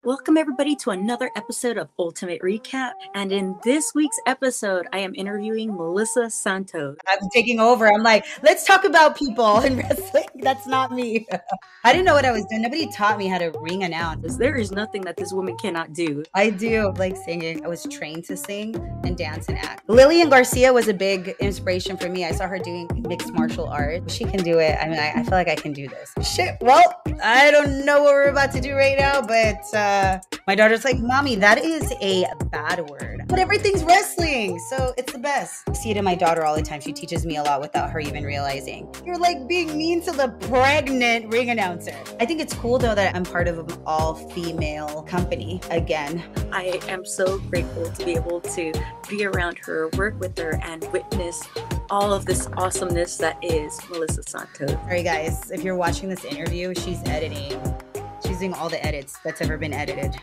Welcome, everybody, to another episode of Ultimate Recap. And in this week's episode, I am interviewing Melissa Santos. I'm taking over. I'm like, let's talk about people in wrestling. That's not me. I didn't know what I was doing. Nobody taught me how to ring announce. There is nothing that this woman cannot do. I do like singing. I was trained to sing and dance and act. Lillian Garcia was a big inspiration for me. I saw her doing mixed martial arts. She can do it. I mean, I feel like I can do this. Shit. Well, I don't know what we're about to do right now, but my daughter's like, Mommy, that is a bad word. But everything's wrestling, so it's the best. I see it in my daughter all the time. She teaches me a lot without her even realizing. You're like being mean to the pregnant ring announcer. I think it's cool though that I'm part of an all-female company again. I am so grateful to be able to be around her, work with her, and witness all of this awesomeness that is Melissa Santos. All right, guys, if you're watching this interview, she's editing. She's doing all the edits that's ever been edited.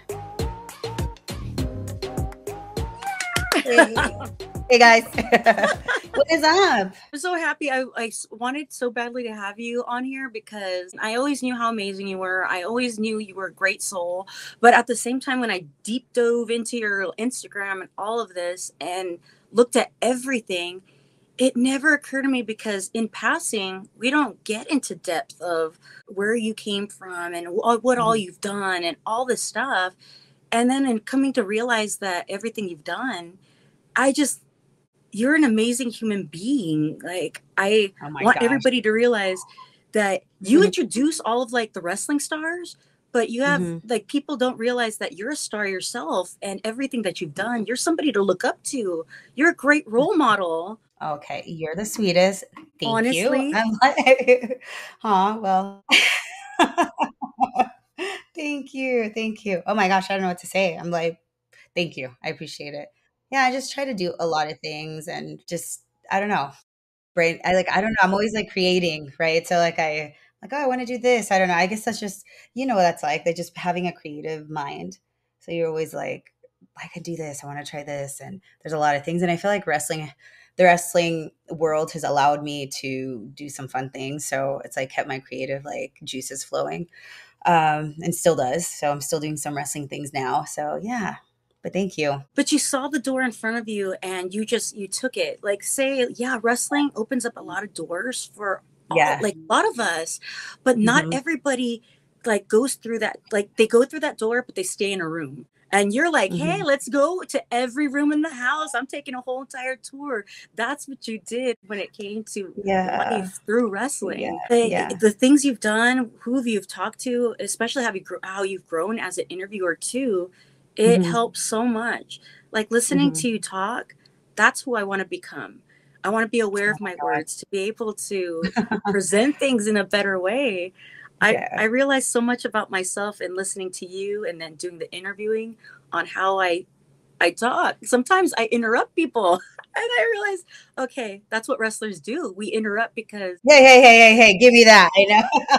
Hey guys, what is up? I'm so happy. I wanted so badly to have you on here because I always knew how amazing you were. I always knew you were a great soul. But at the same time, when I deep dove into your Instagram and all of this and looked at everything, it never occurred to me because in passing, we don't get into depth of where you came from and what all you've done and all this stuff. And then in coming to realize that everything you've done, you're an amazing human being. Like, I want everybody to realize that you introduce all of like the wrestling stars, but you have like, people don't realize that you're a star yourself and everything that you've done, you're somebody to look up to. You're a great role model. Okay, you're the sweetest. Thank Honestly. you. I'm like, well. Thank you. Oh my gosh, I don't know what to say. I'm like, thank you. I appreciate it. Yeah, I just try to do a lot of things and just, I don't know. I don't know. I'm always like creating, right? So like oh, I want to do this. I don't know. I guess that's just, you know what that's like. They're just having a creative mind. So you're always like, I could do this. I want to try this. And there's a lot of things. And I feel like the wrestling world has allowed me to do some fun things. So it's like kept my creative like juices flowing. And still does. So I'm still doing some wrestling things now. So yeah, but thank you. But you saw the door in front of you and you took it. Like, say, yeah, wrestling opens up a lot of doors for like a lot of us, but not everybody like goes through that. Like, they go through that door, but they stay in a room. And you're like, hey, let's go to every room in the house. I'm taking a whole entire tour. That's what you did when it came to life through wrestling. The things you've done, who you've talked to, especially how you've grown as an interviewer too, it helps so much. Like listening to you talk, that's who I want to become. I want to be aware of my words, to be able to present things in a better way. I realized so much about myself in listening to you and then doing the interviewing on how I talk. Sometimes I interrupt people and I realize, okay, that's what wrestlers do. We interrupt because... Hey, give me that. I know.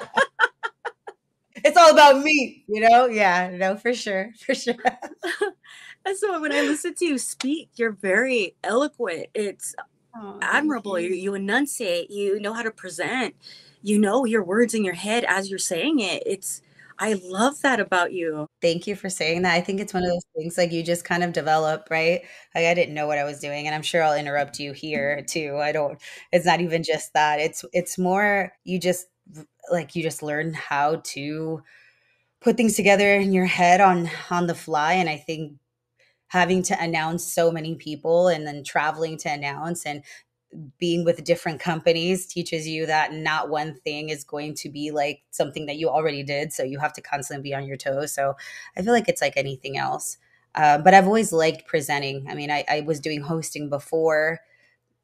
It's all about me, you know? Yeah, no, for sure. And so when I listen to you speak, you're very eloquent. It's admirable. You enunciate, you know how to present. You know your words in your head as you're saying it. I love that about you. Thank you for saying that. I think it's one of those things like you just kind of develop, right? Like I didn't know what I was doing, and I'm sure I'll interrupt you here too. It's not even just that. It's more you just learn how to put things together in your head on the fly. And I think having to announce so many people and then traveling to announce and being with different companies teaches you that not one thing is going to be like something that you already did. So you have to constantly be on your toes. So I feel like it's like anything else. But I've always liked presenting. I mean, I was doing hosting before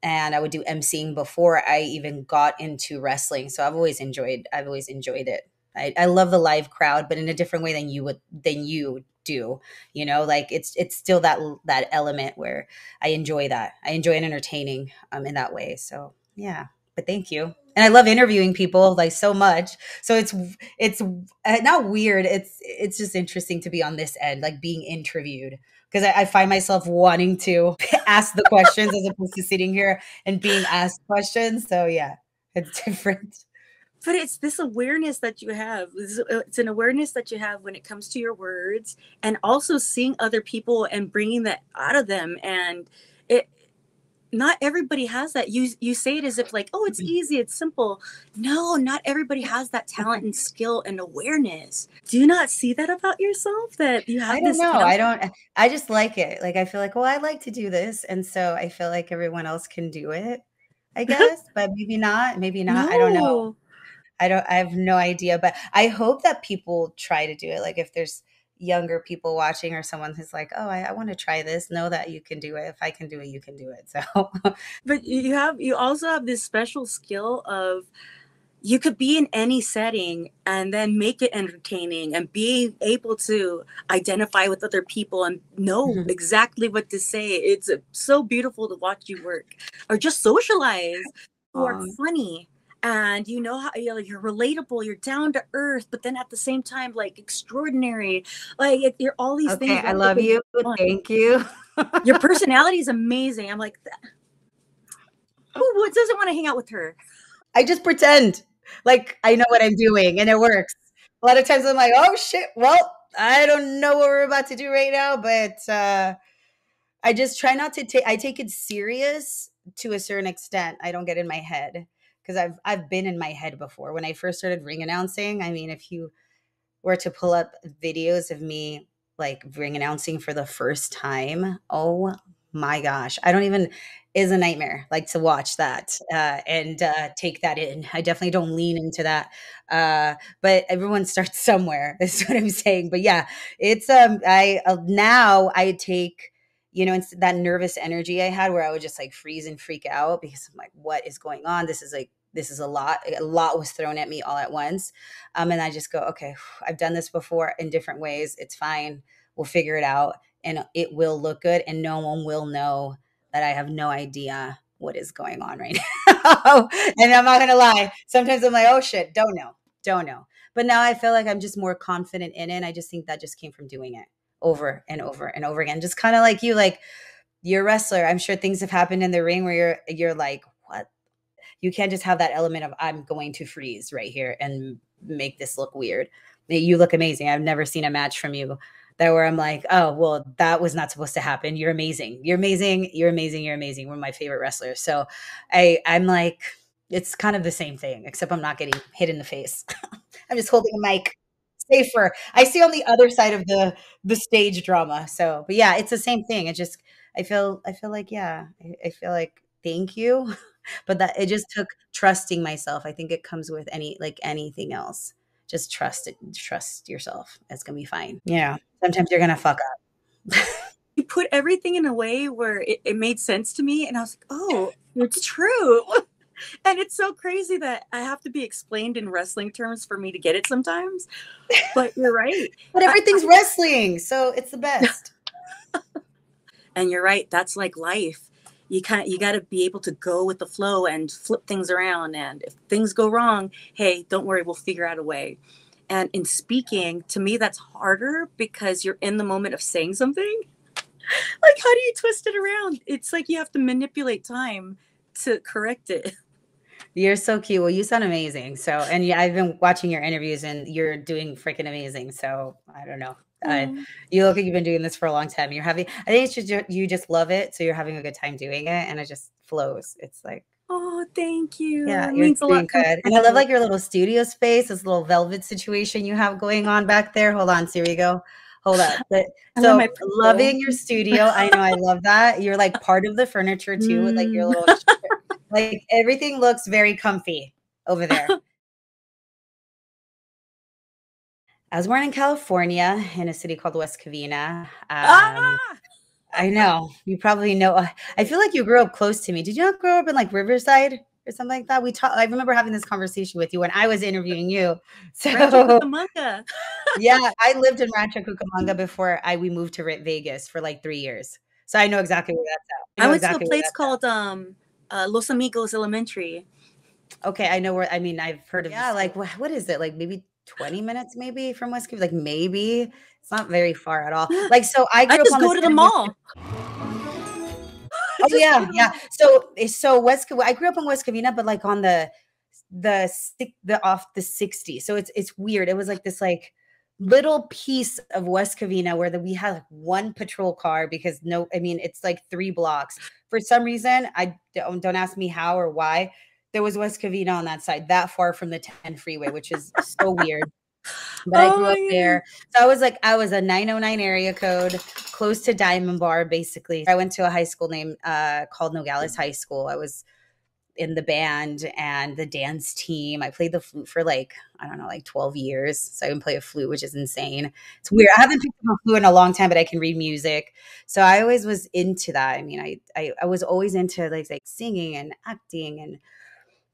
and I would do emceeing before I even got into wrestling. So I've always enjoyed it. I love the live crowd, but in a different way than you do, you know, like it's still that element where I enjoy that. I enjoy it entertaining in that way. So yeah, but thank you. And I love interviewing people like so much. So it's not weird. It's just interesting to be on this end, like being interviewed, because I find myself wanting to ask the questions as opposed to sitting here and being asked questions. So yeah, it's different. But it's this awareness that you have. It's an awareness that you have when it comes to your words, and also seeing other people and bringing that out of them. And it, not everybody has that. You say it as if like, oh, it's easy, it's simple. No, not everybody has that talent and skill and awareness. Do you not see that about yourself, that you I have don't this know. talent? I just like it. Like I feel like, well, I like to do this, and so I feel like everyone else can do it, I guess, but maybe not. Maybe not. I don't know. No, I have no idea, but I hope that people try to do it. Like if there's younger people watching or someone who's like, "Oh, I want to try this," know that you can do it. If I can do it, you can do it. So but you also have this special skill of, you could be in any setting and then make it entertaining and be able to identify with other people and know exactly what to say. It's so beautiful to watch you work or just socialize. You are um, funny, and you know how you're relatable, you're down to earth, but then at the same time, like, extraordinary. Like, you're all these okay, things I wrapped up love in you. one. Thank you. Your personality is amazing. I'm like, who doesn't want to hang out with her? I just pretend like I know what I'm doing and it works. A lot of times I'm like, "Oh shit, well, I don't know what we're about to do right now, but I just try not to take I take it serious to a certain extent. I don't get in my head because I've been in my head before. When I first started ring announcing, I mean, if you were to pull up videos of me like ring announcing for the first time, oh my gosh, I don't even is a nightmare like to watch that and take that in. I definitely don't lean into that, but everyone starts somewhere. Is what I'm saying. But yeah, it's I now I take it's that nervous energy I had where I would just like freeze and freak out because I'm like, what is going on? This is a lot. A lot was thrown at me all at once. And I just go, okay, I've done this before in different ways. It's fine. We'll figure it out and it will look good. And no one will know that I have no idea what is going on right now. And I'm not going to lie. Sometimes I'm like, oh shit, don't know. Don't know. But now I feel like I'm just more confident in it. And I just think that just came from doing it over and over and over again. Just kind of like you, like you're a wrestler. I'm sure things have happened in the ring where you're like, what? You can't just have that element of I'm going to freeze right here and make this look weird. You look amazing. I've never seen a match from you that where I'm like, oh, well, that was not supposed to happen. You're amazing. You're amazing. You're amazing. You're amazing. One of my favorite wrestlers. So I'm like, it's kind of the same thing, except I'm not getting hit in the face. I'm just holding a mic safer. I see on the other side of the stage drama. So, but yeah, it's the same thing. It just I feel like yeah, I feel like thank you. But that it just took trusting myself. I think it comes with anything else. Just trust it. Trust yourself. It's gonna be fine. Yeah. Sometimes you're gonna fuck up. You put everything in a way where it made sense to me, and I was like, oh, it's true. And it's so crazy that I have to be explained in wrestling terms for me to get it sometimes. But you're right. But everything's wrestling, so it's the best. And you're right. That's like life. You got to be able to go with the flow and flip things around. And if things go wrong, hey, don't worry, we'll figure out a way. And in speaking, to me, that's harder because you're in the moment of saying something. Like, how do you twist it around? It's like you have to manipulate time to correct it. You're so cute. Well, you sound amazing. So, and yeah, I've been watching your interviews and you're doing freaking amazing. So, I don't know. Oh, You look like you've been doing this for a long time. I think it's just you just love it. So you're having a good time doing it and it just flows. It's like, oh, thank you. yeah, It you're means a lot doing coming good. from And I love you. like your little studio space, this little velvet situation you have going on back there. Hold on, here we go. Hold up. But I love so my purple. loving your studio. I know I love that. You're like part of the furniture too, with like your Mm. little like everything looks very comfy over there. I was born in California in a city called West Covina. Ah! I know. You probably know. I feel like you grew up close to me. Did you not grow up in like Riverside or something like that? I remember having this conversation with you when I was interviewing you. Rancho So Cucamonga. yeah, I lived in Rancho Cucamonga before we moved to Vegas for like 3 years. So I know exactly where that's at. I I know went to a exactly where place that's at. called Los Amigos Elementary. Okay, I know where. I mean, I've heard of. Yeah, like what is it? Like maybe 20 minutes, maybe from West Covina. Like maybe it's not very far at all. Yeah, Like so, I I grew up just on the go to the side of West. mall. I Oh just go yeah, to the yeah. mall. So West. I grew up in West Covina, but like on the the off the 60. So it's weird. It was like this like little piece of West Covina where we had like one patrol car because no, I mean it's like 3 blocks. For some reason, I don't ask me how or why. There was West Covina on that side, that far from the 10 freeway, which is so weird. But I Oh grew my up goodness. there. So I was a 909 area code, close to Diamond Bar, basically. I went to a high school named called Nogales High School. I was in the band and the dance team. I played the flute for like, I don't know, like 12 years. So I can play a flute, which is insane. It's weird. I haven't picked up a flute in a long time, but I can read music. So I always was into that. I mean, I was always into like singing and acting and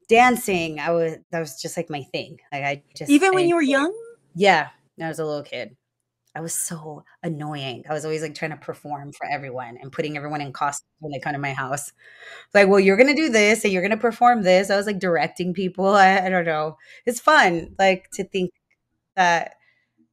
dancing. That was just like my thing. Like Even I when enjoyed you were it. young? Yeah, when I was a little kid. I was so annoying. I was always like trying to perform for everyone and putting everyone in costumes when they come to my house. Like, well, you're gonna do this and you're gonna perform this. I was like directing people. I don't know. It's fun, like to think that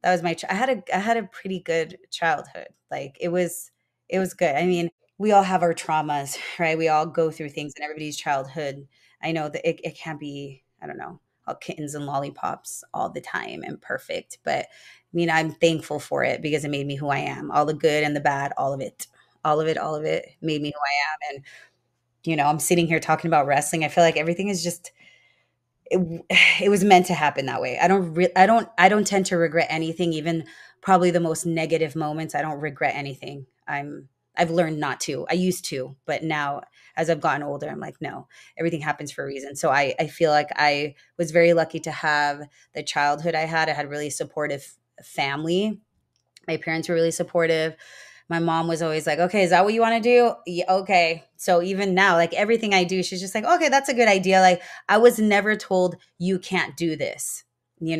that was my. I had a pretty good childhood. Like it was good. I mean, we all have our traumas, right? We all go through things in everybody's childhood. I know that it can't be. I don't know, all kittens and lollipops all the time and perfect, but I mean, I'm thankful for it because it made me who I am. All the good and the bad, all of it, all of it made me who I am. And I'm sitting here talking about wrestling. I feel like everything is just it, it was meant to happen that way. I don't tend to regret anything, even probably the most negative moments. I don't regret anything. I've learned not to. I used to, but now as I've gotten older, I'm like, no, everything happens for a reason. So I feel like I was very lucky to have the childhood I had. I had really supportive family. My parents were really supportive. My mom was always like, okay, is that what you want to do? Yeah, okay. So even now, like everything I do, she's just like, okay, that's a good idea. Like I was never told you can't do this,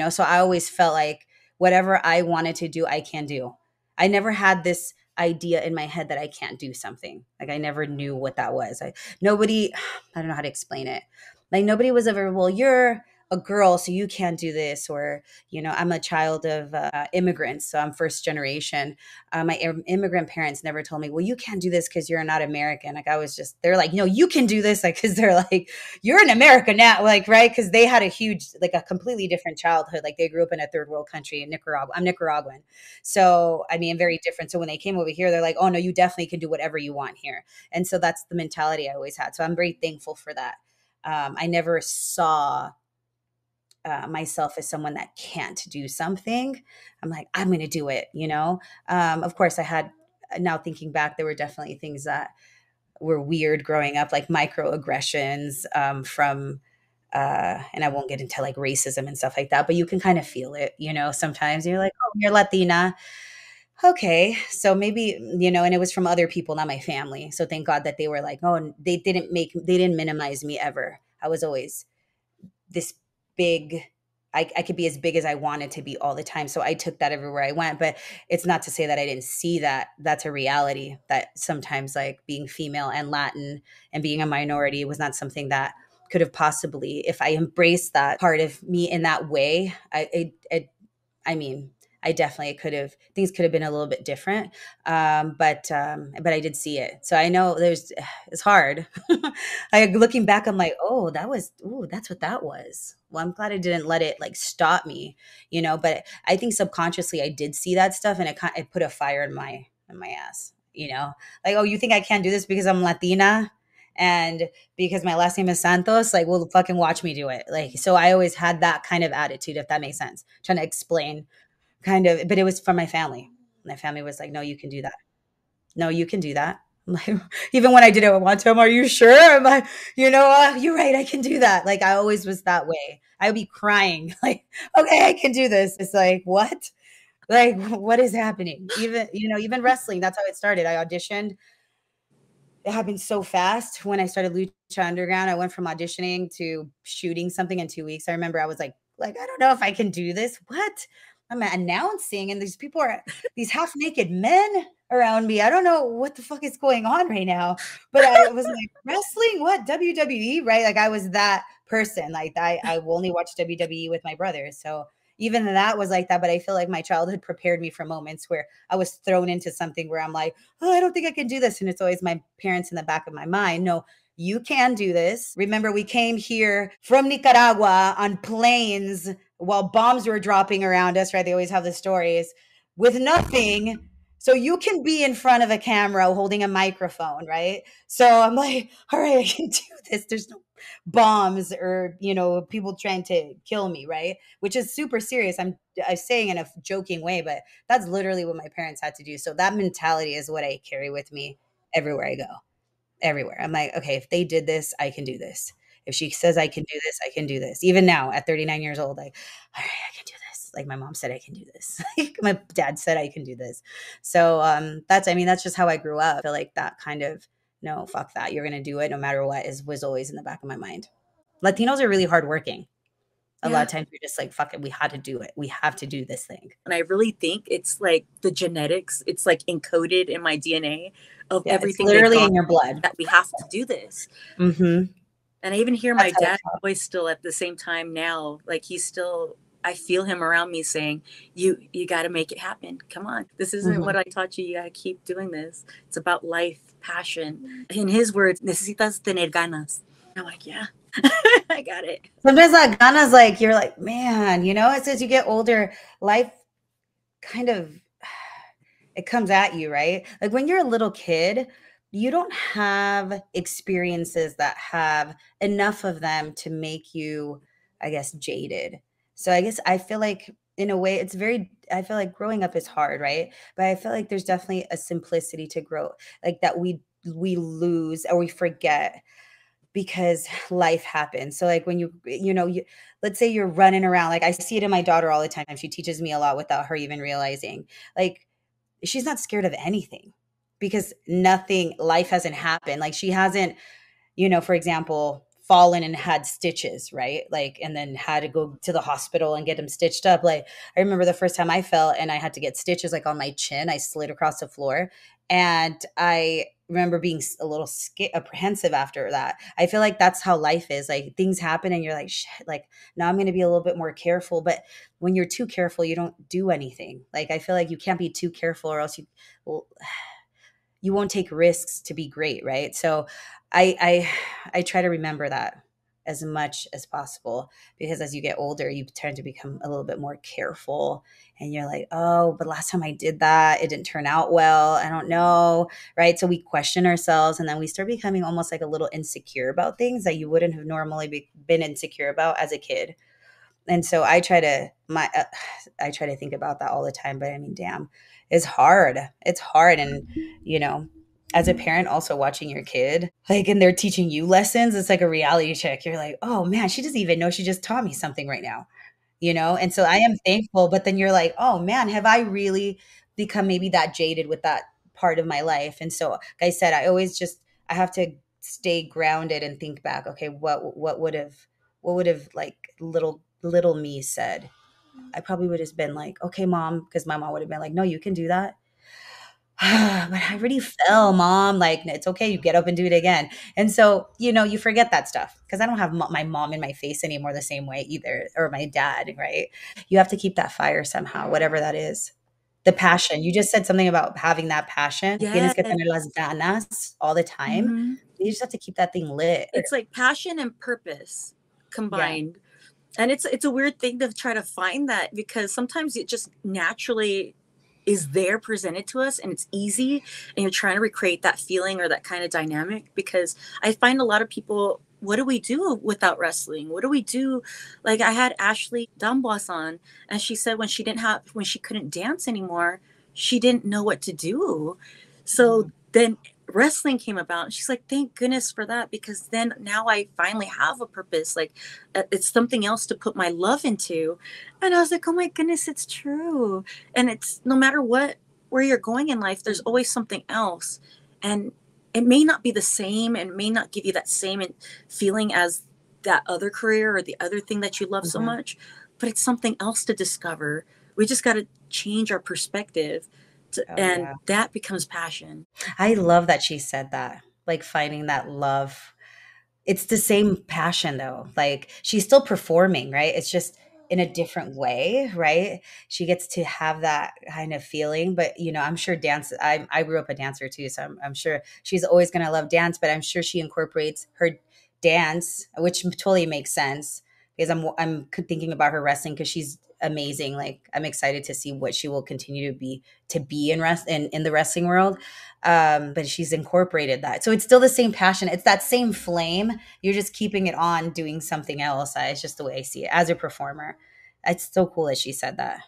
So I always felt like whatever I wanted to do, I can do. I never had this idea in my head that I can't do something. Like I never knew what that was. Nobody, I don't know how to explain it. Like nobody was ever, well, you're a girl, so you can't do this, or I'm a child of immigrants, so I'm first generation. My immigrant parents never told me, well, you can't do this because you're not American. Like I was just, they're like, no, you can do this, like because they're like, you're in America now, like right, because they had a huge, like a completely different childhood. Like they grew up in a third world country in Nicaragua. I'm Nicaraguan, so I mean very different. So when they came over here, they're like, oh no, you definitely can do whatever you want here. And so that's the mentality I always had. So I'm very thankful for that. I never saw myself as someone that can't do something. I'm like, I'm going to do it, Of course, I had, now thinking back, there were definitely things that were weird growing up, like microaggressions from, and I won't get into like racism and stuff like that, but you can kind of feel it, sometimes you're like, oh, you're Latina. Okay. So maybe, and it was from other people, not my family. So thank God that they were like, oh, they didn't minimize me ever. I was always this big. I could be as big as I wanted to be all the time. So I took that everywhere I went. But it's not to say that I didn't see that. That's a reality that sometimes like being female and Latin and being a minority was not something that could have possibly, if I embraced that part of me in that way, I mean, I definitely could have, things could have been a little bit different. But I did see it. So I know it's hard. Looking back, I'm like, oh, that's what that was. Well, I'm glad I didn't let it like stop me, but I think subconsciously I did see that stuff and it put a fire in my ass, like, oh, you think I can't do this because I'm Latina? And because my last name is Santos, like, well, fucking watch me do it. Like, so I always had that kind of attitude, if that makes sense, trying to explain kind of, but it was from my family. My family was like, no, you can do that. No, you can do that. I'm like, even when I did it one time, are you sure? I'm like, you're right. I can do that. Like, I always was that way. I would be crying like, okay, I can do this. It's like, what? Like, what is happening? Even wrestling, that's how it started. I auditioned. It happened so fast when I started Lucha Underground. I went from auditioning to shooting something in 2 weeks. I remember I was like I don't know if I can do this. What? I'm announcing, and these people are these half naked men around me. I don't know what the fuck is going on right now. But I was like, wrestling? What? WWE? Right? Like I was that person. Like I only watched WWE with my brother. So even that was like that. But I feel like my childhood prepared me for moments where I was thrown into something where I'm like, oh, I don't think I can do this. And it's always my parents in the back of my mind. No, You can do this. Remember, we came here from Nicaragua on planes while bombs were dropping around us, right? They always have the stories with nothing. So you can be in front of a camera holding a microphone, right? So I'm like, all right, I can do this. There's no bombs or, people trying to kill me, right? Which is super serious. I'm saying in a joking way, but that's literally what my parents had to do. So that mentality is what I carry with me everywhere I go. Everywhere. I'm like, okay, if they did this, I can do this. If she says I can do this, I can do this. Even now at 39 years old, like, all right, I can do this. Like my mom said I can do this. Like my dad said I can do this. So that's just how I grew up. I feel like that kind of, no, fuck that. You're gonna do it no matter what is was always in the back of my mind. Latinos are really hardworking. A lot Yeah. of times we're just like, fuck it, we had to do it. We have to do this thing. And I really think it's like the genetics, it's like encoded in my DNA of Yeah, it's everything they've literally gone in your blood. that we have to do this. Mm-hmm. And I even hear my That's how dad voice still at the same time now. Like he's still, I feel him around me saying, you got to make it happen. Come on. This isn't mhm. what I taught you. You got to keep doing this. It's about life, passion. In his words, necesitas tener ganas. I'm like, yeah, I got it. Sometimes that Ghana's like, you're like, man, it's as you get older, life kind of it comes at you, right? Like when you're a little kid, you don't have experiences that have enough of them to make you, I guess, jaded. So I guess I feel like in a way I feel like growing up is hard, right? But I feel like there's definitely a simplicity to grow, like that we lose or we forget because life happens. So like when let's say you're running around, like I see it in my daughter all the time. She teaches me a lot without her even realizing. Like she's not scared of anything because nothing life hasn't happened. Like she hasn't, for example, fallen and had stitches, right? Like, and then had to go to the hospital and get them stitched up. Like, I remember the first time I fell and I had to get stitches like on my chin. I slid across the floor. And I remember being a little apprehensive after that. I feel like that's how life is. Like, things happen and you're like, shit, like, now I'm going to be a little bit more careful. But when you're too careful, you don't do anything. Like, I feel like you can't be too careful or else you won't take risks to be great, right? So I try to remember that as much as possible because as you get older, you tend to become a little bit more careful and you're like, oh, but last time I did that, it didn't turn out well. I don't know, right? So we question ourselves and then we start becoming almost like a little insecure about things that you wouldn't have normally been insecure about as a kid. And so I try to think about that all the time, but I mean, damn, it's hard. And you know as a parent also watching your kid like and they're teaching you lessons, it's like a reality check. You're like, oh man, she doesn't even know she just taught me something right now. And so I am thankful, but then you're like, oh man, have I really become maybe that jaded with that part of my life? And so like I said, I have to stay grounded and think back, okay, what would have like little me said? I probably would have been like, okay, mom, because my mom would have been like, no, you can do that. But I already fell, mom. Like, it's okay. You get up and do it again. And so, you forget that stuff because I don't have my mom in my face anymore the same way either, or my dad, right? You have to keep that fire somehow, whatever that is. The passion. You just said something about having that passion. Tienes Yes. que tener las ganas all the time. Hmm. You just have to keep that thing lit. It's like passion and purpose Yeah. combined. And it's a weird thing to try to find that because sometimes it just naturally is there presented to us and it's easy and you're trying to recreate that feeling or that kind of dynamic because I find a lot of people, what do we do without wrestling? What do we do? Like I had Ashley Dambois on and she said when she couldn't dance anymore, she didn't know what to do. So Mhm. then wrestling came about and she's like, thank goodness for that because then now I finally have a purpose. Like it's something else to put my love into. And I was like, oh my goodness, it's true. And it's no matter where you're going in life, there's always something else. And it may not be the same and may not give you that same feeling as that other career or the other thing that you love so Mhm. much, but it's something else to discover. We just got to change our perspective Oh and yeah. that becomes passion. I love that she said that. Like finding that love. It's the same passion though. Like she's still performing, right? It's just in a different way, right? She gets to have that kind of feeling. But I'm sure dance. I grew up a dancer too, so I'm sure she's always going to love dance. But I'm sure she incorporates her dance, which totally makes sense because I'm thinking about her wrestling because she's amazing. Like I'm excited to see what she will continue to be in the wrestling world. But she's incorporated that, so it's still the same passion. It's that same flame. You're just keeping it on, doing something else. It's just the way I see it as a performer. It's so cool that she said that.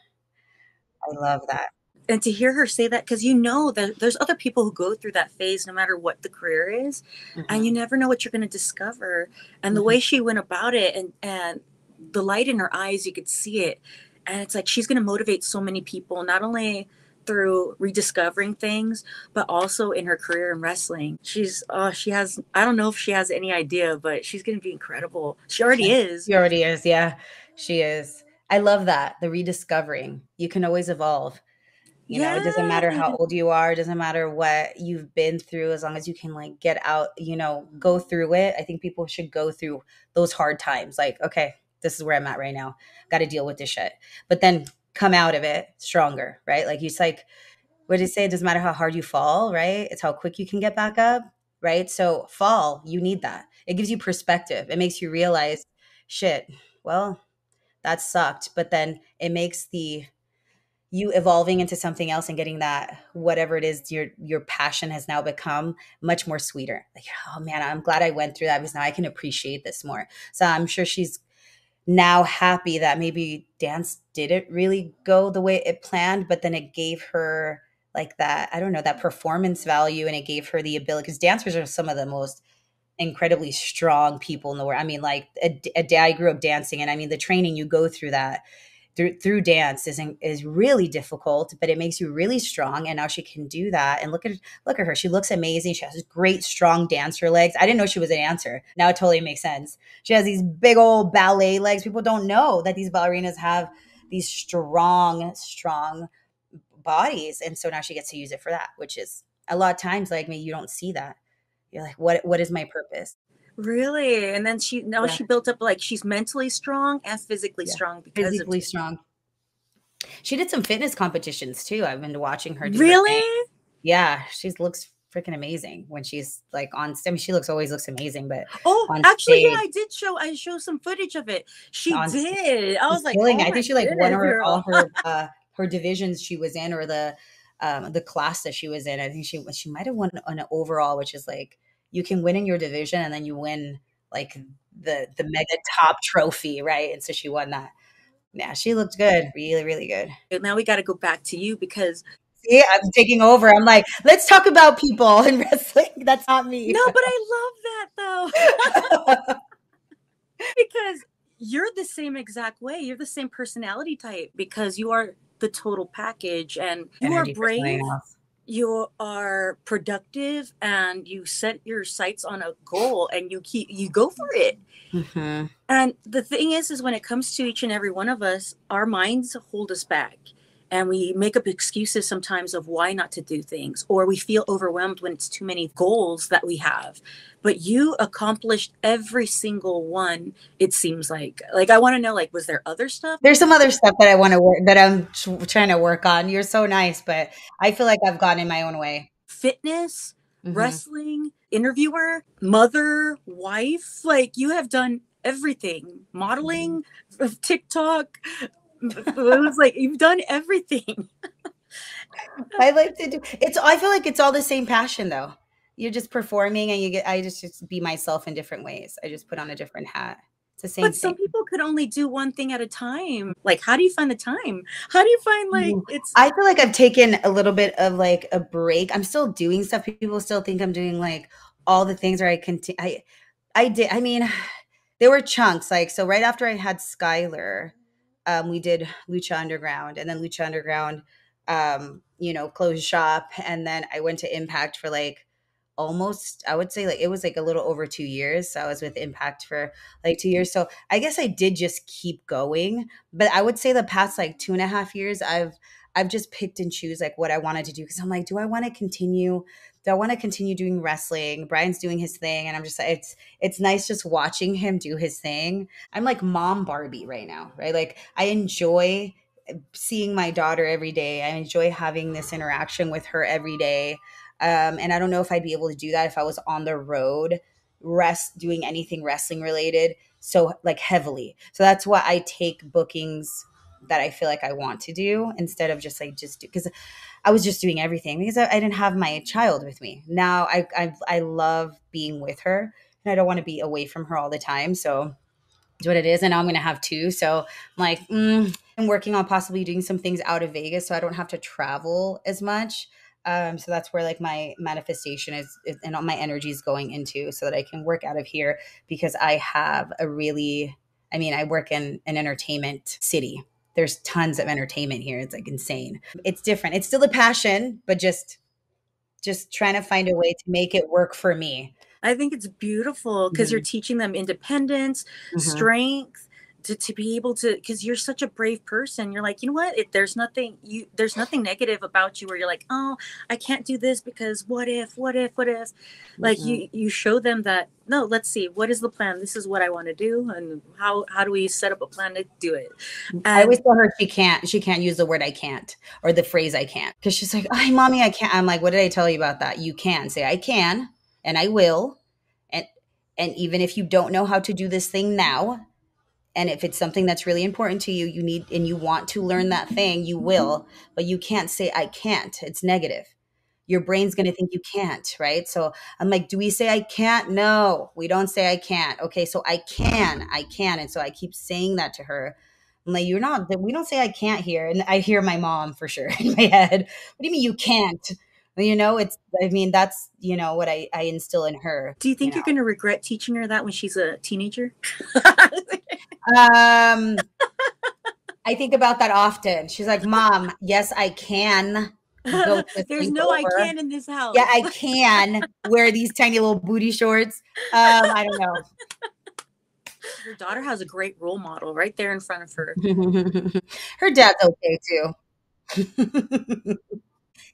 I love that. And to hear her say that, because that there's other people who go through that phase no matter what the career is, and you Hmm. never know what you're going to discover. And the Hmm. way she went about it, and the light in her eyes, you could see it. And it's like she's going to motivate so many people, not only through rediscovering things, but also in her career in wrestling. She has, I don't know if she has any idea, but she's going to be incredible. She already is. She already is. Yeah, she is. I love that. The rediscovering. You can always evolve. It doesn't Yeah. matter how old you are, it doesn't matter what you've been through, as long as you can like get out, go through it. I think people should go through those hard times. Like, okay, this is where I'm at right now. Got to deal with this shit. But then come out of it stronger, right? Like you like, what did it say? It doesn't matter how hard you fall, right? It's how quick you can get back up, right? So fall, you need that. It gives you perspective. It makes you realize, shit, well, that sucked. But then it makes the you evolving into something else and getting that whatever it is your passion has now become much more sweeter. Like, oh man, I'm glad I went through that because now I can appreciate this more. So I'm sure she's now happy that maybe dance didn't really go the way it planned, but then it gave her like that, I don't know, that performance value, and it gave her the ability, because dancers are some of the most incredibly strong people in the world. I mean, like a day I grew up dancing, and I mean the training you go through that through dance is really difficult, but it makes you really strong. And now she can do that. And look at her. She looks amazing. She has great, strong dancer legs. I didn't know she was a dancer. Now it totally makes sense. She has these big old ballet legs. People don't know that these ballerinas have these strong, strong bodies. And so now she gets to use it for that, which is a lot of times like me, you don't see that. You're like, what is my purpose? Really? And then now Yeah. she built up, like, she's mentally strong and physically Yeah. strong because of. Physically strong. She did some fitness competitions too. I've been watching her do her thing. Really? Yeah, she looks freaking amazing when she's like on. I mean, she always looks amazing, but Oh, on actually, yeah, stage, I showed some footage of it. She on st- did. I was she's like, killing it. oh I my think she like won goodness, her all girl. her divisions she was in, or the class that she was in. I think she might have won an overall, which is like you can win in your division and then you win like the mega top trophy, right? And so she won that. Yeah, she looked good, really, really good. Now we got to go back to you because See, I'm taking over. I'm like, let's talk about people in wrestling. That's not me. no, but I love that though because you're the same exact way. You're the same personality type because you are the total package and you are Energy for brave, something else. you are productive, and you set your sights on a goal and you go for it. Hmm. And the thing is when it comes to each and every one of us, our minds hold us back. And we make up excuses sometimes of why not to do things, or we feel overwhelmed when it's too many goals that we have. But you accomplished every single one, it seems like. Like, I want to know, like, was there other stuff? There's some other stuff that I want to work that I'm trying to work on. You're so nice, but I feel like I've gone in my own way. Fitness, Hmm. wrestling, interviewer, mother, wife. Like, you have done everything. Modeling, TikTok. It was like you've done everything. I like to do it's. I feel like it's all the same passion, though. You're just performing, and I just be myself in different ways. I just put on a different hat. It's the same But thing. some people could only do one thing at a time. Like, how do you find the time? How do you find, like, Mhm. it's I feel like I've taken a little bit of like a break. I'm still doing stuff. People still think I'm doing like all the things where I did. I mean, there were chunks. Like, so right after I had Skylar, we did Lucha Underground, and then Lucha Underground, closed shop. And then I went to Impact for like almost, I would say like it was like a little over 2 years. So I was with Impact for like 2 years. So I guess I did just keep going. But I would say the past like 2.5 years, I've just picked and choose like what I wanted to do because I'm like, do I want to continue? Do I want to continue doing wrestling? Brian's doing his thing, and I'm just like, it's nice just watching him do his thing. I'm like mom Barbie right now, right? Like I enjoy seeing my daughter every day. I enjoy having this interaction with her every day. And I don't know if I'd be able to do that if I was on the road, doing anything wrestling related so like heavily. So that's why I take bookings that I feel like I want to do instead of just like just because I was just doing everything because I didn't have my child with me. Now I love being with her and I don't want to be away from her all the time. So it's what it is. And now I'm going to have two. So I'm like, I'm working on possibly doing some things out of Vegas so I don't have to travel as much. So that's where like my manifestation is and all my energy is going into so that I can work out of here because I have a really, I mean, I work in an entertainment city. There's tons of entertainment here. It's like insane. It's different. It's still a passion, but just trying to find a way to make it work for me. I think it's beautiful because you're Mhm. teaching them independence, Mhm. strength, to be able to, because you're such a brave person. You're like, you know what? There's nothing negative about you where you're like, oh, I can't do this because what if? Like Mm-mm. you show them that, no, let's see, what is the plan? This is what I want to do. And how do we set up a plan to do it? I always And tell her she can't use the word I can't or the phrase I can't because she's like, "Ay, mommy, I can't." I'm like, "What did I tell you about that? You can say I can and I will, and even if you don't know how to do this thing now, and if it's something that's really important to you, you need and you want to learn that thing, you will, but you can't say I can't. It's negative. Your brain's going to think you can't, right? So I'm like, do we say I can't? No, we don't say I can't. Okay, so I can. And so I keep saying that to her. I'm like, you're not, we don't say I can't here. And I hear my mom for sure in my head. What do you mean you can't? Well, it's, I mean, that's, what I instill in her, do you think you're going to regret teaching her that when she's a teenager? Um, I think about that often. She's like, Mom, yes, I can go to a There's no I sleepover. can in this Yeah, house. I can wear these tiny little booty shorts. I don't know. Your daughter has a great role model right there in front of her. Her dad's okay too.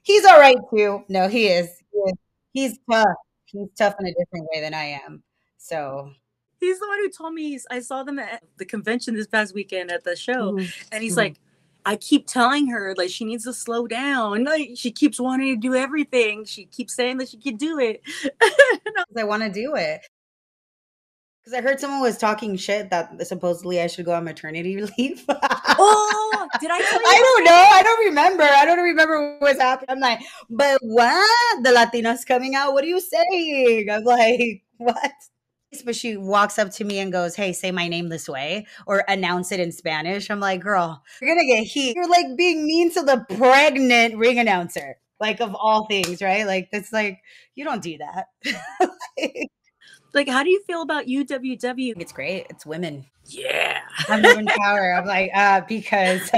He's all right too. No, he is. He is. He's tough. He's tough in a different way than I am. So, He's the one who told me. I saw them at the convention this past weekend at the show, mhm, and he's mhm. like, I keep telling her like she needs to slow down. Like, she keeps wanting to do everything. She keeps saying that she can do it. I want to do it. Because I heard someone was talking shit that supposedly I should go on maternity leave. Oh, did I tell you I about don't know. that? I don't remember. I don't remember what's happening. I'm like, but what? The Latinos coming out? What are you saying? I'm like, what? But she walks up to me and goes, "Hey, say my name this way or announce it in Spanish." I'm like, "Girl, you're gonna get heat. You're like being mean to the pregnant ring announcer, like of all things, right? Like that's like you don't do that." Like, how do you feel about UWW? It's great. It's women. Yeah. I'm women power. I'm like, because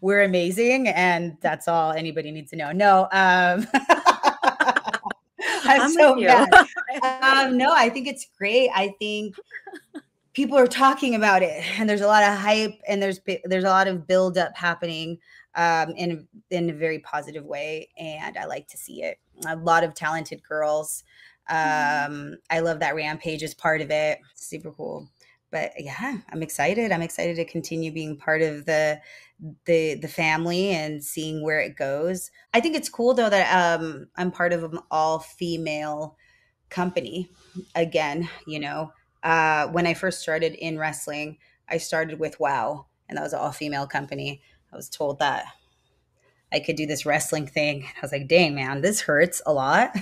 we're amazing, and that's all anybody needs to know. No, I'm I'm with so you. mad. I agree. No, I think it's great. I think people are talking about it, and there's a lot of hype, and there's a lot of build up happening in a very positive way, and I like to see it. A lot of talented girls. I love that Rampage is part of it. Super cool. But yeah, I'm excited. I'm excited to continue being part of the family and seeing where it goes. I think it's cool though that I'm part of an all female company again. When I first started in wrestling, I started with WoW, and that was an all female company. I was told that I could do this wrestling thing. I was like, dang, man, this hurts a lot.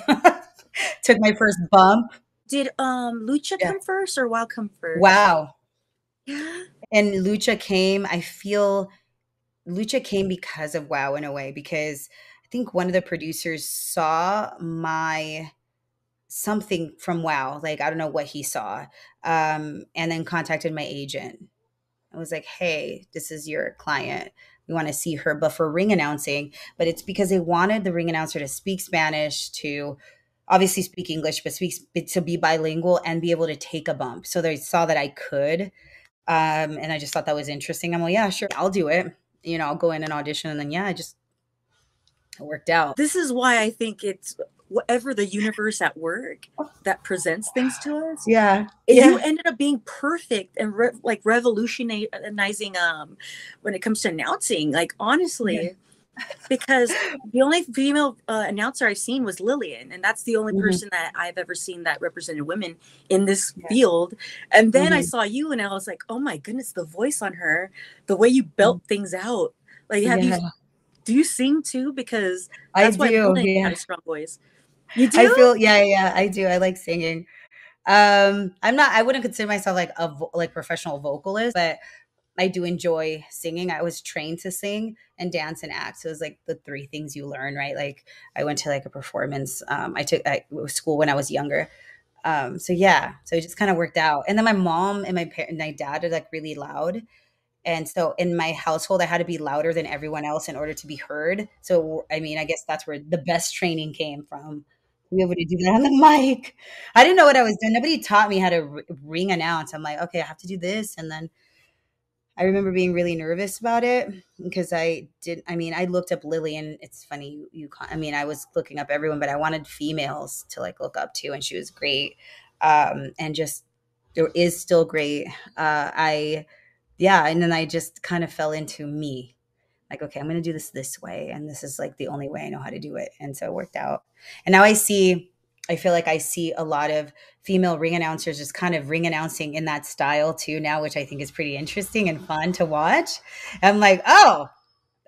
Took my first bump. Did Lucha Yeah. come first or WoW come first? Wow. Yeah. And I feel Lucha came because of WoW in a way, because I think one of the producers saw my something from WoW, like I don't know what he saw, and then contacted my agent. I was like, "Hey, this is your client. We want to see her, but for ring announcing." But it's because they wanted the ring announcer to speak Spanish, to obviously speak English, but to be bilingual and be able to take a bump. So they saw that I could, and I just thought that was interesting. I'm like, "Yeah, sure, I'll do it." I'll go in and audition, and then yeah, I just It worked out. This is why I think it's whatever the universe at work that presents things to us. Yeah. You Yeah. ended up being perfect and like revolutionizing when it comes to announcing. Like Yeah. honestly, because the only female announcer I've seen was Lillian, and that's the only Mhm. person that I've ever seen that represented women in this Yeah. field. And then I Mhm. saw you, and I was like, oh my goodness, the voice on her, the way you Mhm. belt things out. Like, have you? Yeah. Do you sing too? Because I that's why do. Lillian had Yeah. a strong voice. You I do? feel yeah, yeah, I do. I like singing. I'm not I wouldn't consider myself like like professional vocalist, but I do enjoy singing. I was trained to sing and dance and act. So it was like the three things you learn, right? Like I went to like a performance. I was school when I was younger. So yeah, so it just kind of worked out. And then my mom and my dad are like really loud. And so in my household, I had to be louder than everyone else in order to be heard. So, I mean, I guess that's where the best training came from. To be able to do that on the mic. I didn't know what I was doing. Nobody taught me how to ring announce. I'm like, okay, I have to do this. And then I remember being really nervous about it because I mean, I looked up Lily and it's funny. I mean, I was looking up everyone, but I wanted females to like look up to and she was great. And just, there is still great. Yeah. And then I just kind of fell into me like, okay, I'm going to do this way. And this is like the only way I know how to do it. And so it worked out. And now I feel like I see a lot of female ring announcers just kind of ring announcing in that style too now, which I think is pretty interesting and fun to watch. I'm like, oh,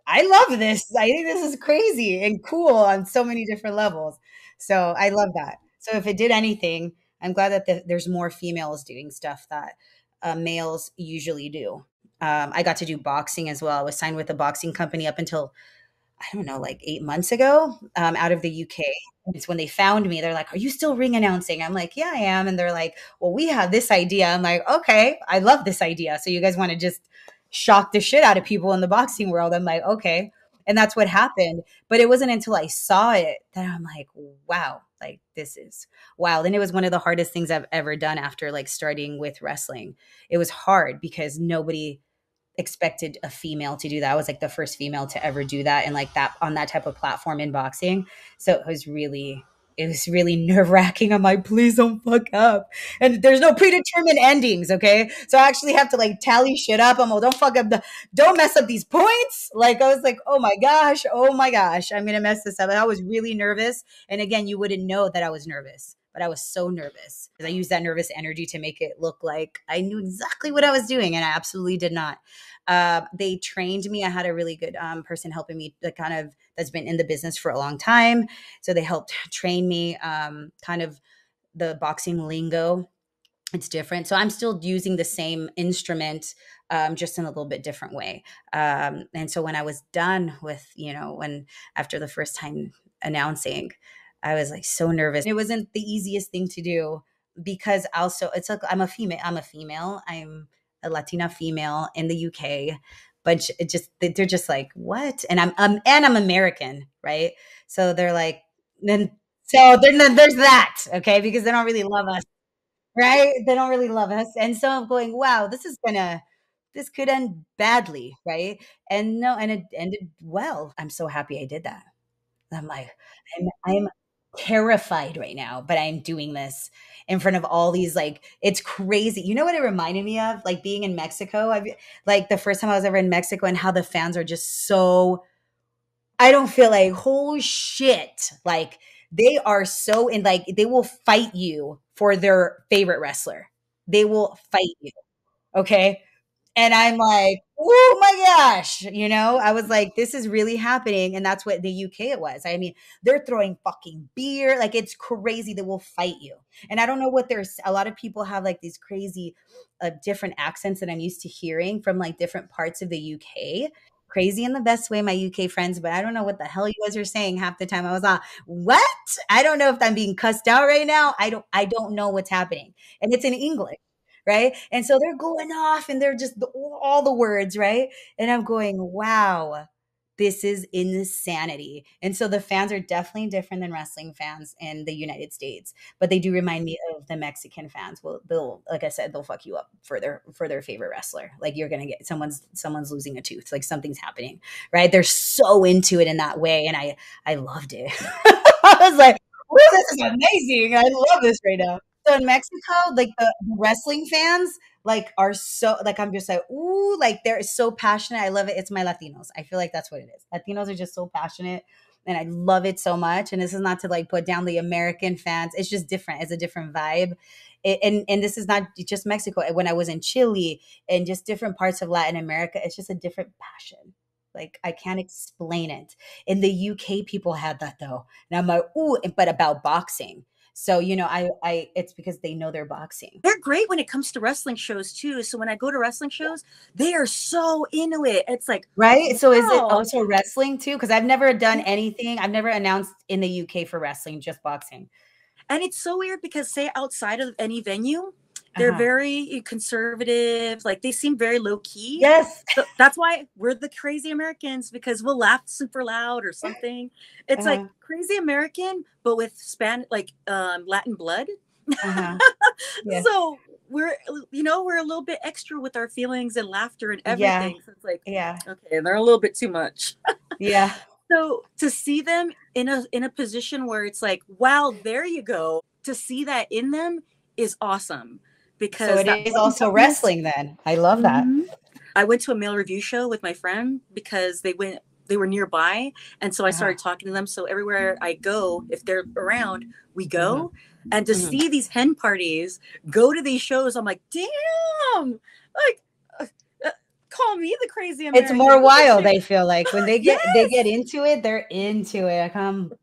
I love this. I think this is crazy and cool on so many different levels. So I love that. So if it did anything, I'm glad that there's more females doing stuff that males usually do. I got to do boxing as well. I was signed with a boxing company up until I don't know, like 8 months ago, out of the UK. It's when they found me. They're like, "Are you still ring announcing?" I'm like, "Yeah, I am." And they're like, "Well, we have this idea." I'm like, "Okay, I love this idea. So you guys want to just shock the shit out of people in the boxing world?" I'm like, "Okay." And that's what happened. But it wasn't until I saw it that I'm like, "Wow, like this is wow." And it was one of the hardest things I've ever done after like starting with wrestling. It was hard because nobody expected a female to do that. I was like the first female to ever do that and like that on that type of platform in boxing. So it was really nerve wracking. I'm like, please don't fuck up. And there's no predetermined endings. Okay. So I actually have to like tally shit up. I'm like, don't fuck up don't mess up these points. Like I was like, oh my gosh. Oh my gosh. I'm going to mess this up. And I was really nervous. And again, you wouldn't know that I was nervous, but I was so nervous because I used that nervous energy to make it look like I knew exactly what I was doing. And I absolutely did not. They trained me. I had a really good person helping me, that kind of that's been in the business for a long time. So they helped train me, kind of the boxing lingo. It's different. So I'm still using the same instrument, just in a little bit different way. And so when I was done with, when after the first time announcing, I was like so nervous. It wasn't the easiest thing to do because also it's like I'm a female. I'm a Latina female in the UK, but it just they're just like what? And I'm American, right? So they're like then then there's that, okay, because they don't really love us. Right? They don't really love us. And so I'm going, wow, this could end badly, right? And no, and it ended well. I'm so happy I did that. I'm like, I'm terrified right now, but I'm doing this in front of all these like it's crazy. You know what it reminded me of? Like being in Mexico. I've like the first time I was ever in Mexico and how the fans are just so I don't feel like holy shit. Like they are so in like they will fight you for their favorite wrestler. They will fight you. Okay. And I'm like, oh my gosh, I was like, this is really happening. And that's what the UK it was. I mean, they're throwing fucking beer. Like it's crazy. They will fight you. And I don't know what there's a lot of people have like these crazy different accents that I'm used to hearing from like different parts of the UK. Crazy in the best way, my UK friends, but I don't know what the hell you guys are saying half the time I was on. What? I don't know if I'm being cussed out right now. I don't know what's happening. And it's in English, right? And so they're going off and they're just all the words, right? And I'm going, wow, this is insanity. And so the fans are definitely different than wrestling fans in the United States, but they do remind me of the Mexican fans. Well, they'll, like I said, they'll fuck you up for their favorite wrestler. Like you're gonna get someone's losing a tooth, like something's happening, right? They're so into it in that way, and I loved it. I was like, "Ooh, this is amazing! I love this right now." So in Mexico, like the wrestling fans, like are so like I'm just like, ooh, like they're so passionate. I love it. It's my Latinos. I feel like that's what it is. Latinos are just so passionate, and I love it so much. And this is not to like put down the American fans. It's just different. It's a different vibe. And this is not just Mexico. When I was in Chile and just different parts of Latin America, it's just a different passion. Like I can't explain it. In the UK, people had that though, and I'm like, ooh, but about boxing. So, it's because they know they're boxing. They're great when it comes to wrestling shows too. So when I go to wrestling shows, they are so into it. It's like, right? So is it wow. also wrestling too? Because I've never done anything. I've never announced in the UK for wrestling, just boxing. And it's so weird because say outside of any venue, they're Uh-huh. very conservative. Like they seem very low key. Yes. So that's why we're the crazy Americans, because we'll laugh super loud or something. It's like Uh-huh. crazy American, but with Latin blood. Uh-huh. Yeah. So we're a little bit extra with our feelings and laughter and Yeah. everything. So it's like, Yeah. okay, they're a little bit too much. Yeah. So to see them in a position where it's like, wow, there you go. To see that in them is awesome, So because it that is button also toughness. wrestling then. I love that. Mhm. I went to a male review show with my friend because they were nearby, and so I Uh-huh. started talking to them. So everywhere I go, if they're around, we Mhm. go. And to Mhm. see these hen parties go to these shows, I'm like, damn, like uh, uh, call me the crazy It's American. more Look at wild, you. I feel like. When they get Yes, into it, they're into it.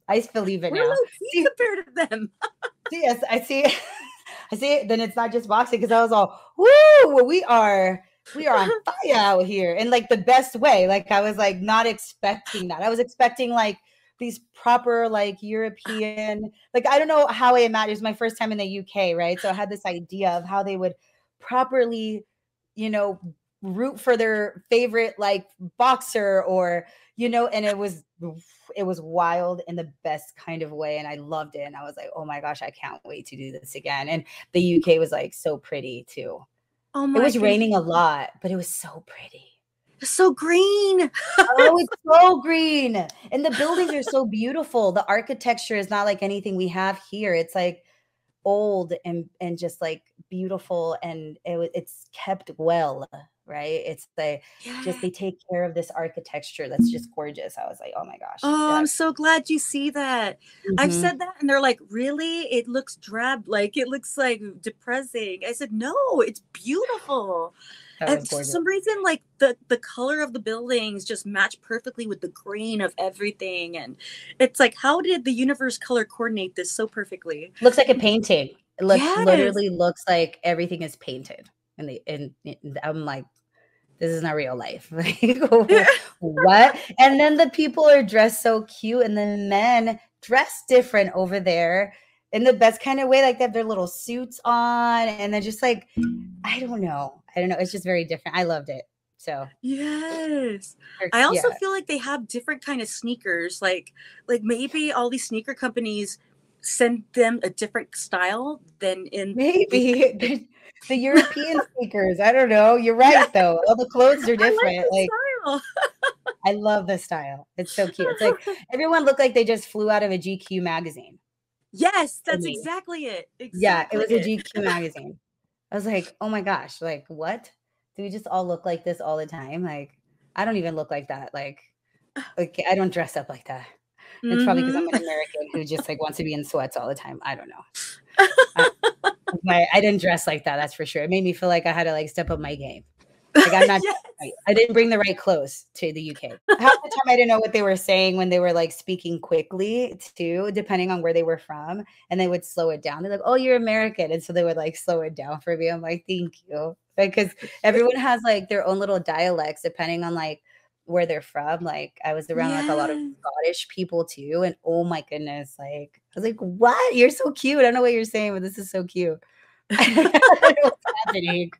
I believe it we're now. low key See, compared to them. yes, I see it. I see it. Then it's not just boxing because I was all, woo, we are on fire out here in like the best way. Like I was like not expecting that. I was expecting like these proper like European, like I don't know how I imagined. It was my first time in the UK, right? So I had this idea of how they would properly, you know, root for their favorite like boxer or and it was wild in the best kind of way, and I loved it, and I was like, oh my gosh, I can't wait to do this again. And the UK was like so pretty too. Oh It my was goodness, raining a lot, but it was so pretty. so green. Oh, it's so green, and the buildings are so beautiful. The architecture is not like anything we have here. It's like old and just like beautiful, and it's kept well, right? It's just Yeah. they take care of this architecture that's just gorgeous. I was like, oh my gosh, Oh, I'm that. so glad you see that. I've Mhm. said that and they're like, "Really? It looks drab, like it looks like depressing." I said, "No, it's beautiful." That And was for gorgeous. some reason, like the color of the buildings just match perfectly with the green of everything. And it's like, how did the universe color coordinate this so perfectly? Looks like a painting. It Yes. literally looks like everything is painted, and I'm like, this is not real life. Like, what? And then the people are dressed so cute, and the men dress different over there in the best kind of way. Like they have their little suits on, and they're just like, I don't know. I don't know. It's just very different. I loved it. So, Yes. I also yeah, feel like they have different kind of sneakers. Like maybe all these sneaker companies send them a different style than in the maybe the European sneakers. I don't know. You're Yeah, right, though. All the clothes are I like different. the Like, style. I love the style. It's so cute. It's like everyone looked like they just flew out of a GQ magazine Yes, to that's me. exactly it. Yeah, it Exactly was a it. GQ magazine. I was like, "Oh my gosh, like what? Do we just all look like this all the time?" Like, I don't even look like that. Like I don't dress up like that. It's probably because 'cause Mhm. I'm an American who just, like, wants to be in sweats all the time. I don't know. I I didn't dress like that, that's for sure. It made me feel like I had to, like, step up my game. Like, I'm not Yes. right. I didn't bring the right clothes to the UK. Half the time, I didn't know what they were saying when they were, like, speaking quickly too, depending on where they were from, and they would slow it down. They're like, "Oh, you're American," and so they would, like, slow it down for me. I'm like, "Thank you." Because everyone has, like, their own little dialects depending on, like, where they're from. Like, I was around, like, a lot of Yeah. Scottish people too, and oh my goodness, like, I was like, "What? You're so cute. I don't know what you're saying, but this is so cute." I don't know what's happening.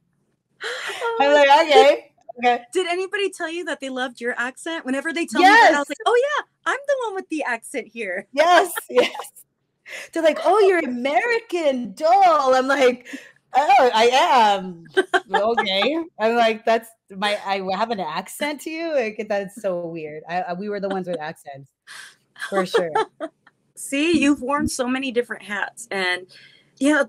I'm Oh, like, did "Okay." Okay. Did anybody tell you that they loved your accent? Whenever they tell me that, I Yes. was like, oh yeah, I'm the one with the accent here. Yes. Yes. They're like, "Oh, you're American, doll." I'm like, "Oh, I am." Okay. I'm like, "That's I have an accent to you?" Like, that's so weird. We were the ones with accents for sure. See, you've worn so many different hats, and yeah,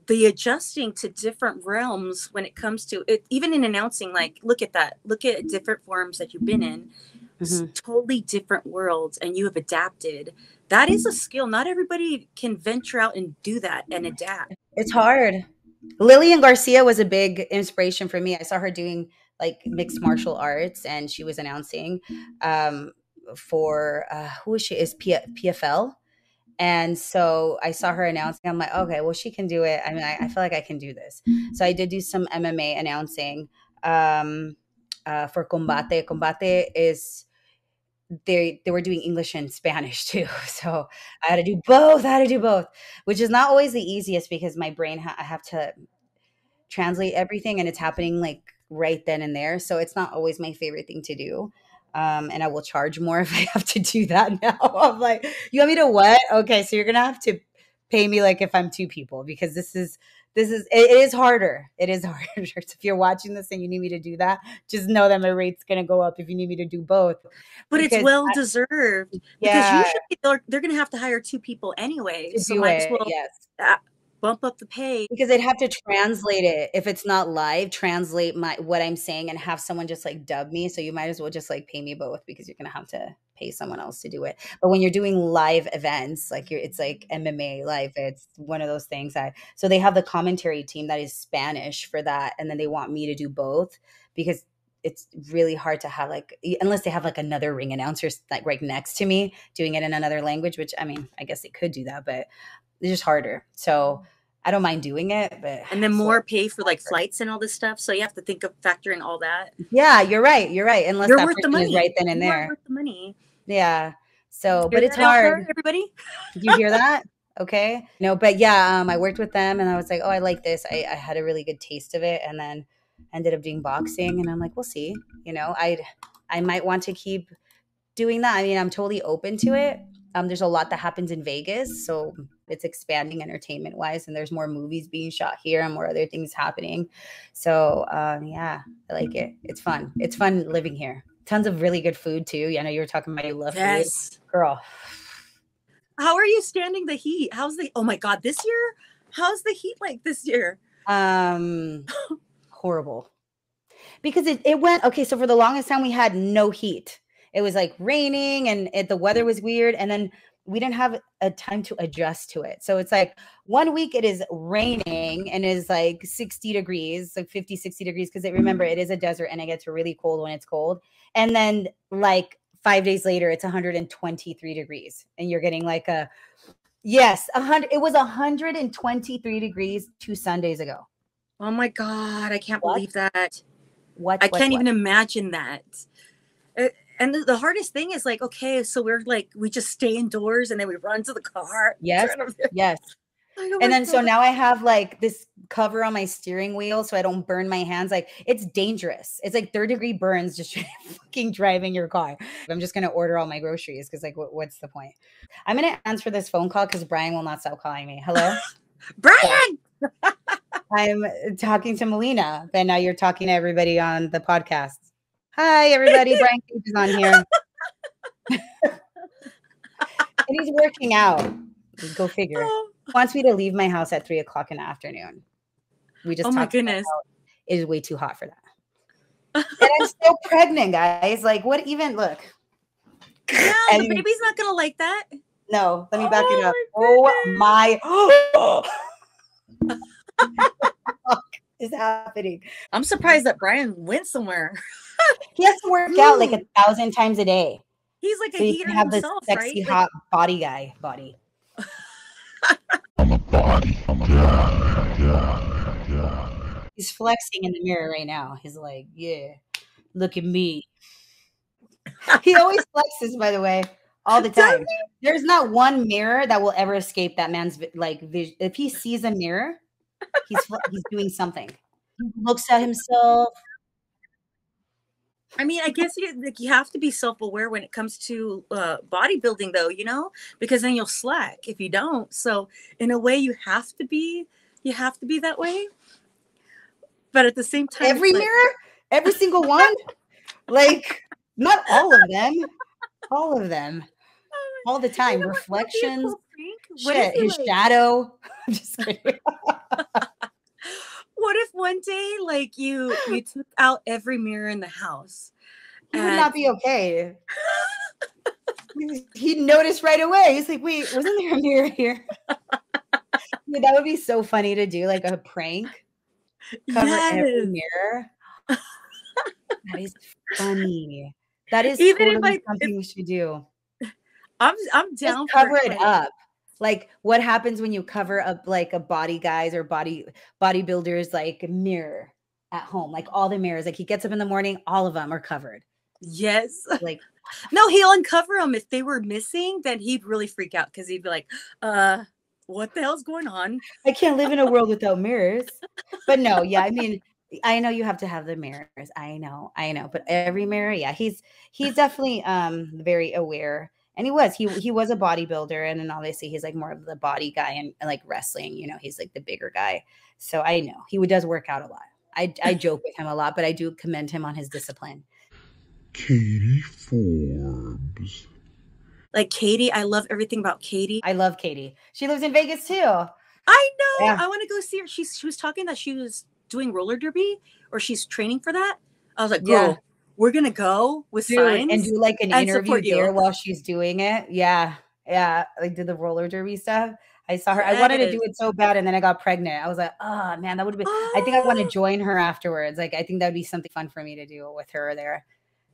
the adjusting to different realms when it comes to it, even in announcing, like, look at that, look at different forms that you've been in, Mhm. totally different worlds, and you have adapted. That is a skill. Not everybody can venture out and do that and adapt. It's hard. Lillian Garcia was a big inspiration for me. I saw her doing like mixed martial arts, and she was announcing um, for who is she? Is PFL? And so I saw her announcing. I'm like, okay, well, she can do it. I mean, I feel like I can do this. So I did do some MMA announcing for Combate. Combate is they were doing English and Spanish too. So I had to do both. I had to do both, which is not always the easiest because my brain I have to translate everything and it's happening like right then and there. So it's not always my favorite thing to do. And I will charge more if I have to do that now. I'm like, you want me to what? Okay, so you're gonna have to pay me like if I'm two people because it is harder. It is harder. So if you're watching this and you need me to do that, just know that my rate's gonna go up if you need me to do both. But it's Because well deserved because yeah, usually they're going to have to hire two people anyway. to So do might as it, well yes. uh, bump up the pay. Because they'd have to translate it. If it's not live, translate what I'm saying and have someone just like dub me. So you might as well just like pay me both because you're gonna have to pay someone else to do it. But when you're doing live events, like it's like MMA live, it's one of those things that so they have the commentary team that is Spanish for that, and then they want me to do both because it's really hard to have like unless they have like another ring announcer like right next to me doing it in another language, which I mean, I guess they could do that, but it's just harder. So I don't mind doing it, but And then so more pay for like flights and all this stuff. So you have to think of factoring all that. yeah, you're right. You're right. Unless You're that worth the person is right money. then and You are there. worth the money. Yeah. So, Hear but it's that out hard. there, everybody? Did you hear that? Okay. No, but yeah, I worked with them and I was like, oh, I like this. I had a really good taste of it, and then ended up doing boxing, and I'm like, we'll see. I might want to keep doing that. I mean, I'm totally open to it. There's a lot that happens in Vegas, so it's expanding entertainment wise, and there's more movies being shot here and more other things happening. So yeah, I like it. It's fun. It's fun living here. Tons of really good food too. I know you were talking about you love food, Yes. girl. How are you standing the heat? Oh my God, this year? How's the heat like this year? Um, horrible. Because it went okay. So for the longest time, we had no heat. It was like raining and the weather was weird. And then we didn't have a time to adjust to it. So it's like 1 week it is raining and is like 60 degrees, like 50, 60 degrees. Because remember, it is a desert and it gets really cold when it's cold. And then like 5 days later, it's 123 degrees. And you're getting like yes, 100. It was 123 degrees 2 Sundays ago. Oh my God, I can't What? believe that. What? I What? can't What? even imagine that. And the hardest thing is like, okay, so we just stay indoors and then we run to the car. Yes. Yes. Like, oh And my then so God. now I have like this cover on my steering wheel so I don't burn my hands. Like it's dangerous. It's like third-degree burns just fucking driving your car. I'm just gonna order all my groceries because like what's the point? I'm gonna answer this phone call because Brian will not stop calling me. Hello? Brian! I'm talking to Melina, and now you're talking to everybody on the podcast. Hi, everybody. Brian Cage is on here. And he's working out. Go figure. Oh, Wants me to leave my house at 3 o'clock in the afternoon. We just oh my talked about goodness. how it is way too hot for that. And I'm still pregnant, guys. Like, what even? Look. Yeah, the And baby's not gonna like that. no, let me back it up. Oh my Oh my. What is happening? I'm surprised that Brian went somewhere. He has to work out like 1,000 times a day. He's like So a you heater can have this himself, sexy, right? hot body guy body. He's flexing in the mirror right now. He's like, yeah, look at me. He always flexes, by the way, all the time. There's not one mirror that will ever escape that man's like vision. If he sees a mirror, he's doing something. He looks at himself. I mean, I guess you have to be self-aware when it comes to bodybuilding, though, because then you'll slack if you don't. So in a way, you have to be that way. But at the same time, Every it's like, mirror, every single one, like not all of them, all of them, all the time. what would be a Reflections, cool prank? What if shit, you his shadow. I'm just kidding. what if one day like you took out every mirror in the house He would and not be okay. He'd notice right away. He's like, wait, wasn't there a mirror here? Dude, that would be so funny to do, like a prank. Cover every yes, mirror. That is funny. That is even if totally something we should do. I'm Just down for cover it, it like up. Like, what happens when you cover up, like, a body guys or bodybuilders, like, mirror at home? Like, all the mirrors, like, he gets up in the morning, all of them are covered. yes. Like, No, he'll uncover them if they were missing. Then he'd really freak out because he'd be like, what the hell's going on?" I can't live in a world without mirrors. But no, yeah, I mean, I know you have to have the mirrors. I know. But every mirror, yeah, he's definitely very aware. And he was a bodybuilder, and then obviously he's like more of the body guy and like wrestling, he's like the bigger guy. So I know he does work out a lot. I joke with him a lot, but I do commend him on his discipline. Katie Forbes. Like Katie, I love everything about Katie. I love Katie. She lives in Vegas too. I know. Yeah. I want to go see her. She was talking that she was doing roller derby or she's training for that. I was like, Yeah. girl, we're gonna go with Dude, signs and do like an and interview support there you. while she's doing it. Yeah. Yeah. Like do the roller derby stuff. I saw her. I wanted to do Yes. it so bad, and then I got pregnant. I was like, oh man, that would have been. I think I want to Oh, join her afterwards. Like, I think that would be something fun for me to do with her there.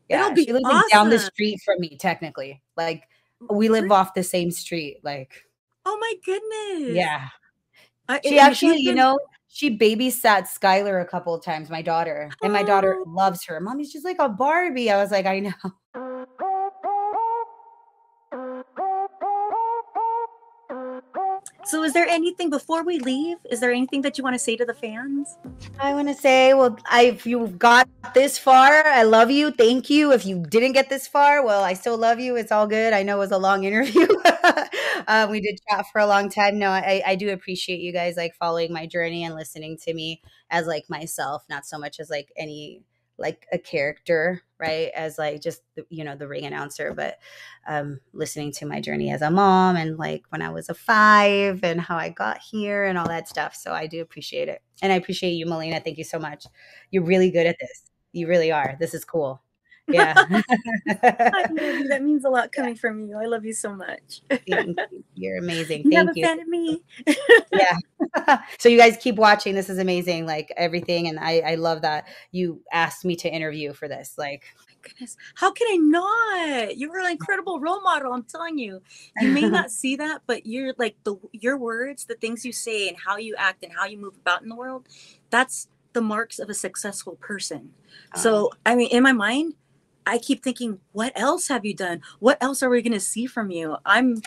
it'll Yeah, be she lives like down the awesome. street from me, technically. Like, we live off the same street. Like, Oh my goodness. yeah. She And actually, she's been she babysat Skylar a couple of times, my daughter, and my daughter oh. loves her. Mommy's just like a Barbie. I was like, I know. So is there anything before we leave? Is there anything that you want to say to the fans? I want to say, well, if you got this far, I love you. Thank you. If you didn't get this far, well, I still love you. It's all good. I know it was a long interview. We did chat for a long time. No, I do appreciate you guys like following my journey and listening to me as like myself, not so much as like any like a character, right? As like just the ring announcer, but listening to my journey as a mom and like when I was a 5 and how I got here and all that stuff. So I do appreciate it. And I appreciate you, Melina. Thank you so much. You're really good at this. You really are. This is cool. Yeah. I love you. That means a lot coming from you. I love you so much. Thank you. You're amazing. You have Thank a you. fan of me. Yeah. So you guys keep watching. This is amazing. Like everything. And I love that you asked me to interview for this. Like, Goodness, how can I not? You're an incredible role model. I'm telling you. You may not see that, but you're like your words, the things you say, and how you act and how you move about in the world. That's the marks of a successful person. So, I mean, in my mind, I keep thinking, what else have you done? What else are we going to see from you? I'm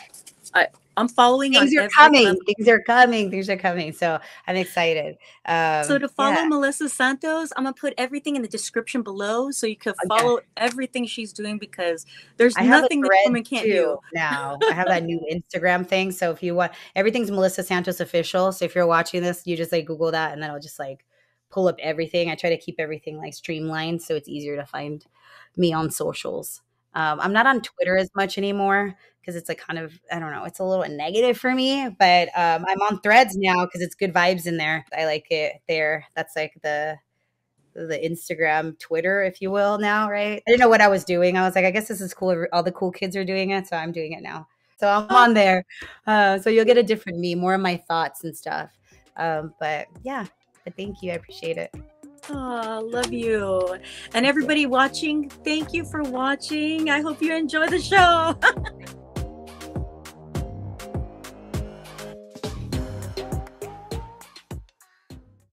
following on things are every coming. level. Things are coming. Things are coming. So I'm excited. So to follow Yeah. Melissa Santos, I'm gonna put everything in the description below so you can Yeah. follow everything she's doing because there's I have a nothing that thread woman can't too do. now. I have that new Instagram thing. So if you want, everything's Melissa Santos official. So if you're watching this, you just like Google that and then I'll just like pull up everything. I try to keep everything like streamlined so it's easier to find me on socials. I'm not on Twitter as much anymore because it's like kind of, I don't know, it's a little negative for me, but I'm on Threads now because it's good vibes in there. I like it there. That's like the Instagram, Twitter, if you will, now, right? I didn't know what I was doing. I was like, I guess this is cool. All the cool kids are doing it, so I'm doing it now. So I'm on there. So you'll get a different me, more of my thoughts and stuff. But yeah, but thank you. I appreciate it. Oh, love you. And everybody watching, thank you for watching. I hope you enjoy the show.